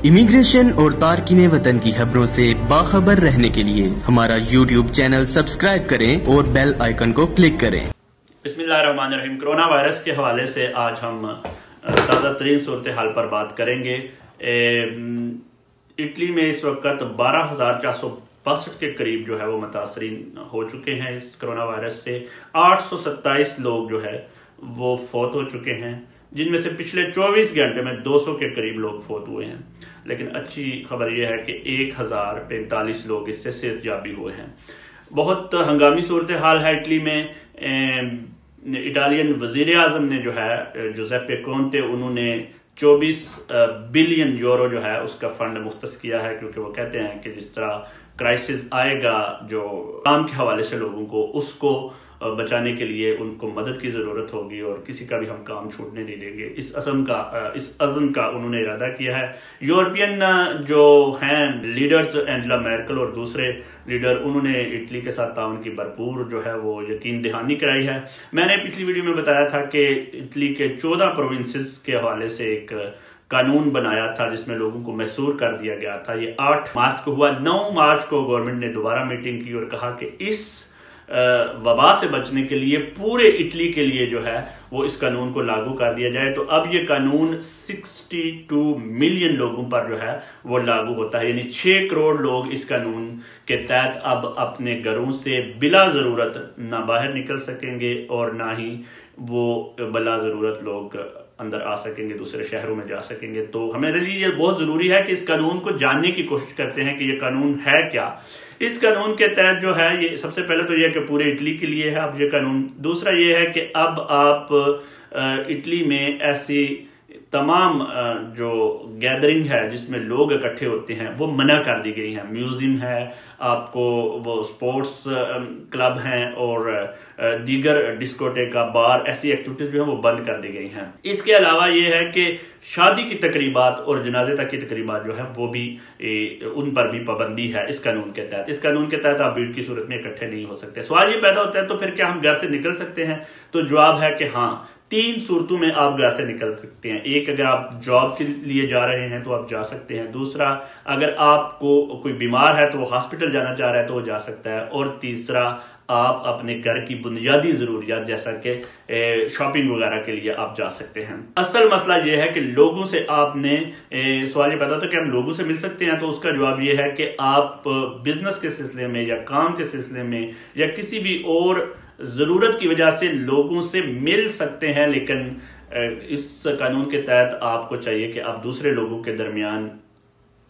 Immigration और तारकीने वतन की खबरों से बाखबर रहने के लिए हमारा YouTube चैनल सब्सक्राइब करें और बेल आइकन को क्लिक करें। बिस्मिल्लाहिर्रहमानिर्रहीम। कोरोना वायरस के हवाले से आज हम ताज़ा तरीन सूरत हाल पर बात करेंगे। इटली में इस वक्त 12,462 के करीब जो है वो मुतासरीन हो चुके हैं इस कोरोना वायरस से। 827 लोग जो है वो फौत हो चुके हैं, जिनमें से पिछले 24 घंटे में 200 के करीब लोग फौत हुए हैं। लेकिन अच्छी खबर यह है कि 1045 लोग इससे सेहतयाबी हुए हैं। बहुत हंगामी सूरत हाल है इटली में। इटालियन वजीर आजम ने जो है जुसेप्पे कोंते, उन्होंने 24 बिलियन यूरो जो है उसका फंड मुख्तस किया है, क्योंकि वो कहते हैं कि जिस तरह क्राइसिस आएगा जो काम के हवाले से लोगों को, उसको बचाने के लिए उनको मदद की ज़रूरत होगी और किसी का भी हम काम छूटने नहीं देंगे। इस अज़म का उन्होंने इरादा किया है। यूरोपियन जो हैं लीडर्स, एंजेला मैर्केल और दूसरे लीडर, उन्होंने इटली के साथ ताउन की भरपूर जो है वो यकीन दहानी कराई है। मैंने पिछली वीडियो में बताया था कि इटली के 14 प्रोविंसेस के हवाले से एक कानून बनाया था जिसमें लोगों को महसूर कर दिया गया था। ये 8 मार्च को हुआ। 9 मार्च को गवर्नमेंट ने दोबारा मीटिंग की और कहा कि इस वबा से बचने के लिए पूरे इटली के लिए जो है वो इस कानून को लागू कर दिया जाए। तो अब ये कानून 62 मिलियन लोगों पर जो है वो लागू होता है, यानी 6 करोड़ लोग इस कानून के तहत अब अपने घरों से बिला जरूरत ना बाहर निकल सकेंगे और ना ही वो बिला जरूरत लोग अंदर आ सकेंगे, दूसरे शहरों में जा सकेंगे। तो हमारे लिए ये बहुत जरूरी है कि इस कानून को जानने की कोशिश करते हैं कि ये कानून है क्या। इस कानून के तहत जो है ये सबसे पहले तो ये कि पूरे इटली के लिए है अब ये कानून। दूसरा ये है कि अब आप इटली में ऐसी तमाम जो गैदरिंग है जिसमें लोग इकट्ठे होते हैं वो मना कर दी गई है। म्यूजियम है, आपको वो स्पोर्ट्स क्लब हैं और दीगर डिस्कोटेका, बार, ऐसी एक्टिविटीज जो है वो बंद कर दी गई हैं। इसके अलावा ये है कि शादी की तकरीबात और जनाजे तक की तकरीबात जो है वो भी उन पर भी पाबंदी है इस कानून के तहत। इस कानून के तहत आप भीड़ की सूरत में इकट्ठे नहीं हो सकते। सवाल ये पैदा होता है तो फिर क्या हम घर से निकल सकते हैं? तो जवाब है कि हाँ, 3 सूरतों में आप घर से निकल सकते हैं। एक, अगर आप जॉब के लिए जा रहे हैं तो आप जा सकते हैं। दूसरा, अगर आपको कोई बीमार है तो वो हॉस्पिटल जाना चाह रहा है तो वो जा सकता है। और तीसरा, आप अपने घर की बुनियादी जरूरियात जैसा कि शॉपिंग वगैरह के लिए आप जा सकते हैं। असल मसला ये है कि लोगों से आपने सवाल ये पैदा होता है कि हम लोगों से मिल सकते हैं, तो उसका जवाब ये है कि आप बिजनेस के सिलसिले में या काम के सिलसिले में या किसी भी और जरूरत की वजह से लोगों से मिल सकते हैं। लेकिन इस कानून के तहत आपको चाहिए कि आप दूसरे लोगों के दरमियान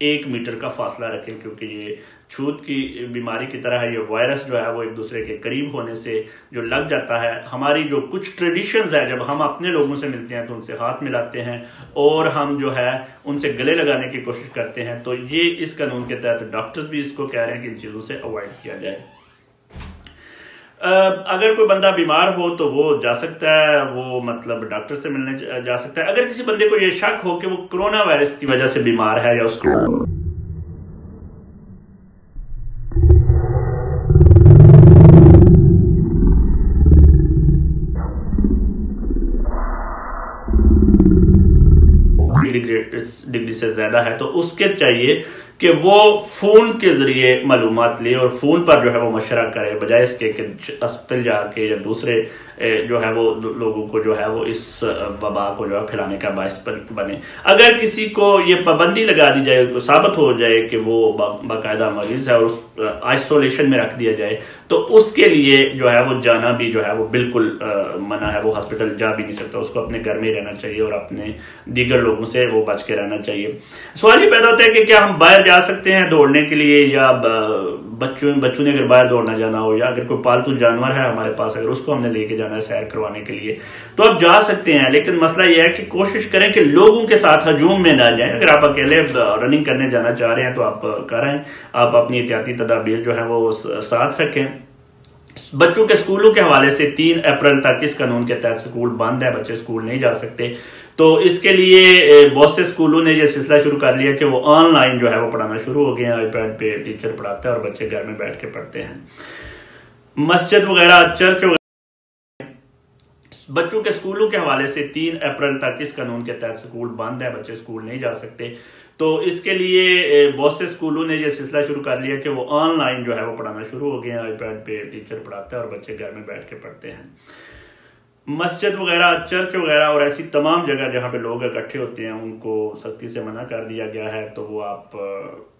1 मीटर का फासला रखें, क्योंकि ये छूत की बीमारी की तरह है। ये वायरस जो है वो एक दूसरे के करीब होने से जो लग जाता है। हमारी जो कुछ ट्रेडिशंस है, जब हम अपने लोगों से मिलते हैं तो उनसे हाथ मिलाते हैं और हम जो है उनसे गले लगाने की कोशिश करते हैं। तो ये इस कानून के तहत डॉक्टर्स भी इसको कह रहे हैं कि इन चीजों से अवॉइड किया जाए। अगर कोई बंदा बीमार हो तो वो जा सकता है, वो मतलब डॉक्टर से मिलने जा सकता है। अगर किसी बंदे को ये शक हो कि वो कोरोना वायरस की वजह से बीमार है या उसको डिग्री से ज्यादा है तो उसके चाहिए कि वो फोन के जरिए मालूमात ले और फोन पर जो है वो मशवरा करे, बजाय इसके कि अस्पताल जाके या दूसरे जो है वो लोगों को जो है वो इस वबा को जो है फैलाने का बायस बने। अगर किसी को ये पाबंदी लगा दी जाए, तो साबित हो जाए कि वो बाकायदा मरीज है और उस आइसोलेशन में रख दिया जाए, तो उसके लिए जो है वो जाना भी जो है वो बिल्कुल मना है। वो हॉस्पिटल जा भी नहीं सकता, उसको अपने घर में ही रहना चाहिए और अपने दीगर लोगों से वो बच के रहना चाहिए। सवाल ये पैदा होता है कि क्या हम बाहर जा सकते हैं दौड़ने के लिए, या बच्चों ने अगर बाहर दौड़ना जाना हो, या अगर कोई पालतू जानवर है हमारे पास, अगर उसको हमने लेके जाना है सैर करवाने के लिए, तो आप जा सकते हैं। लेकिन मसला यह है कि कोशिश करें कि लोगों के साथ हजूम में ना जाएं। अगर आप अकेले रनिंग करने जाना चाह रहे हैं तो आप करें, आप अपनी एहतियाती तदाबीर जो है वो साथ रखें। बच्चों के स्कूलों के हवाले से 3 अप्रैल तक इस कानून के तहत स्कूल बंद है, बच्चे स्कूल नहीं जा सकते। तो इसके लिए बहुत से स्कूलों ने यह सिलसिला शुरू कर लिया कि वो ऑनलाइन जो है वो पढ़ाना शुरू हो गए हैं। आईपैड पे टीचर पढ़ाता है और बच्चे घर में बैठ के पढ़ते हैं। मस्जिद वगैरह, चर्च वगैरह, बच्चों के स्कूलों के हवाले से 3 अप्रैल तक इस कानून के तहत स्कूल बंद है, बच्चे स्कूल नहीं जा सकते। تو اس کے لیے بہت سے اسکولوں نے یہ سلسلہ شروع کر لیا کہ وہ آن لائن جو ہے وہ پڑھانا شروع ہو گئے ہیں، آئی پیڈ پہ ٹیچر پڑھاتا ہے اور بچے گھر میں بیٹھ کے پڑھتے ہیں۔ مسجد وغیرہ، چرچ وغیرہ اور ایسی تمام جگہ جہاں پہ لوگ اکٹھے ہوتے ہیں ان کو سختی سے منع کر دیا گیا ہے، تو وہ آپ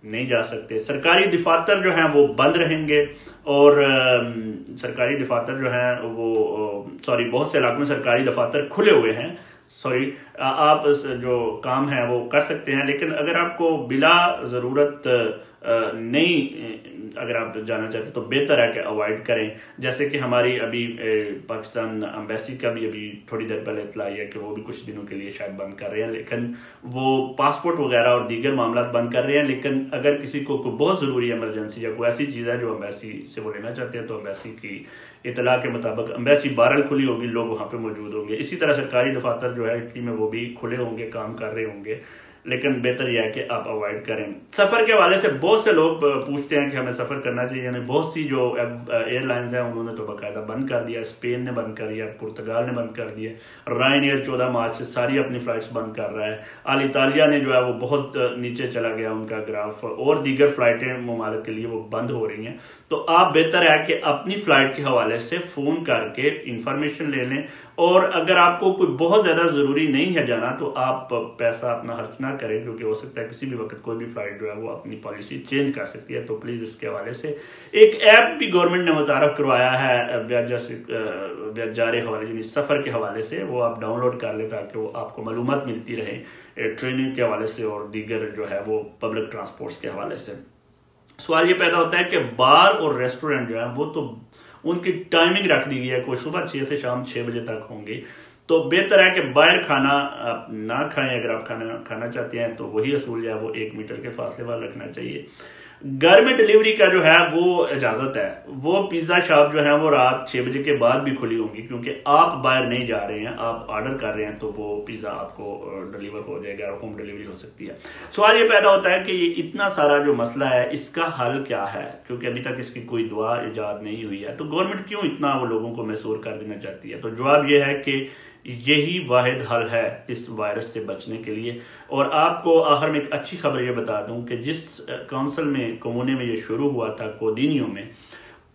نہیں جا سکتے۔ سرکاری دفاتر جو ہیں وہ بند رہیں گے، اور سرکاری دفاتر جو ہیں وہ بہت سے علاقوں میں سرکاری دفاتر کھلے ہوئے ہیں، آپ جو کام ہے وہ کر سکتے ہیں، لیکن اگر آپ کو بلا ضرورت اگر آپ جانا چاہتے تو بہتر ہے کہ اوائڈ کریں۔ جیسے کہ ہماری ابھی پاکستان امبیسی کا بھی ابھی تھوڑی دیر پہلے اطلاع ہے کہ وہ بھی کچھ دنوں کے لیے شاید بند کر رہے ہیں، لیکن وہ پاسپورٹ وغیرہ اور دیگر معاملات بند کر رہے ہیں، لیکن اگر کسی کو کوئی بہت ضروری ایمرجنسی یا کوئی ایسی چیز ہے جو امبیسی سے وہ لینا چاہتے ہیں تو امبیسی کی اطلاع کے مطابق امبیسی 12 کھلی ہوگی، لوگ وہاں پہ موجود ہوں گے۔ اسی طرح سرکاری دفاتر جو ہے اٹلی میں وہ بھی کھلے ہوں گے، کام کر رہے ہوں گے، لیکن بہتر یہ ہے کہ آپ اوائڈ کریں۔ سفر کے حوالے سے بہت سے لوگ پوچھتے ہیں کہ ہمیں سفر کرنا چاہیے، یعنی بہت سی جو ایئر لائنز ہیں انہوں نے تو باقاعدہ بند کر دیا، اسپین نے بند کر دیا، پرتگال نے بند کر دیا، رائن ایئر 14 مارچ سے ساری اپنی فلائٹس بند کر رہا ہے، الیطالیہ نے جو ہے وہ بہت نیچے چلا گیا ان کا گراف، اور دیگر فلائٹیں ممالک کے لیے وہ بند ہو رہی ہیں۔ تو آپ بہتر ہے کہ اپنی فلائٹ کے حوالے سے فون کر کے انفارمیشن لے لیں، اور اگر آپ کو کوئی بہت زیادہ ضروری نہیں ہے جانا تو آپ پیسہ اپنا خرچ نہ کریں، کیونکہ ہو سکتا ہے کسی بھی وقت کوئی بھی فلائٹ جو ہے وہ اپنی پالیسی چینج کر سکتی ہے۔ تو پلیز اس کے حوالے سے ایک ایپ بھی گورنمنٹ نے متعارف کروایا ہے ویاجارے حوالے، یعنی سفر کے حوالے سے، وہ آپ ڈاؤن لوڈ کر لیں تاکہ وہ آپ کو معلومات ملتی رہے ٹریننگ کے حوالے سے اور دیگر جو ہے وہ پبلک ٹرانسپورٹس کے حوالے سے۔ سوال یہ پیدا ہوتا ہے کہ بار اور ریسٹورینٹ جو ہیں وہ تو ان کی ٹائمنگ رکھ دی گئی ہے، کوئی صبح 6 سے شام 6 بجے تک ہوں گی، تو بہتر ہے کہ باہر کھانا آپ نہ کھائیں۔ اگر آپ کھانا چاہتے ہیں تو وہی اصول جو ہے وہ 1 میٹر کے فاصلے والا رکھنا چاہیے۔ گھر میں ڈیلیوری کا جو ہے وہ اجازت ہے، وہ پیزا شاپ جو ہے وہ رات 6 بجے کے بعد بھی کھلی ہوں گی، کیونکہ آپ باہر نہیں جا رہے ہیں، آپ آرڈر کر رہے ہیں تو وہ پیزا آپ کو ڈیلیور ہو جائے گا، ہوم ڈیلیوری ہو سکتی ہے۔ سوال یہ پیدا ہوتا ہے کہ یہ اتنا سارا جو مسئلہ ہے اس کا حل کیا ہے، کیونکہ ابھی تک اس کی کوئی دعا ایجاد نہیں ہوئی ہے، تو گورنمنٹ کیوں اتنا وہ لوگوں کو محصور کر دینا چاہتی ہے؟ تو جواب یہ ہے کہ یہی واحد حل ہے اس وائرس سے بچنے کے لیے۔ اور آپ کو آخر میں ایک اچھی خبر یہ بتا دوں کہ جس کونسل میں کمونے میں یہ شروع ہوا تھا کودینیو میں،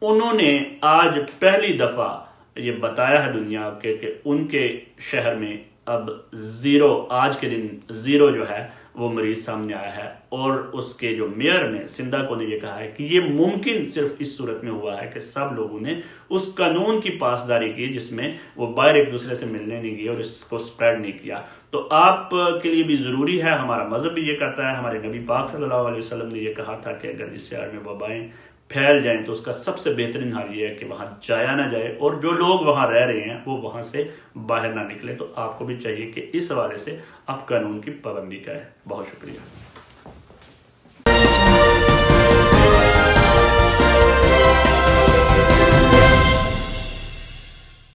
انہوں نے آج پہلی دفعہ یہ بتایا ہے دنیا کے کہ ان کے شہر میں اب آج کے دن زیرو جو ہے وہ مریض سامنے آیا ہے، اور اس کے جو میئر نے سندھا کو نے یہ کہا ہے کہ یہ ممکن صرف اس صورت میں ہوا ہے کہ سب لوگوں نے اس قانون کی پاسداری کی جس میں وہ باہر ایک دوسرے سے ملنے نہیں گئے اور اس کو سپریڈ نہیں کیا۔ تو آپ کے لیے بھی ضروری ہے، ہمارا مذہب بھی یہ کہتا ہے، ہمارے نبی پاک صلی اللہ علیہ وسلم نے یہ کہا تھا کہ اگر جس شہر میں وبائیں پھیل جائیں تو اس کا سب سے بہترین حال یہ ہے کہ وہاں جایا نہ جائے، اور جو لوگ وہاں رہ رہے ہیں وہ وہاں سے باہر نہ نکلے۔ تو آپ کو بھی چاہیے کہ اس حوالے سے آپ قانون کی پابندی کریں۔ بہت شکریہ۔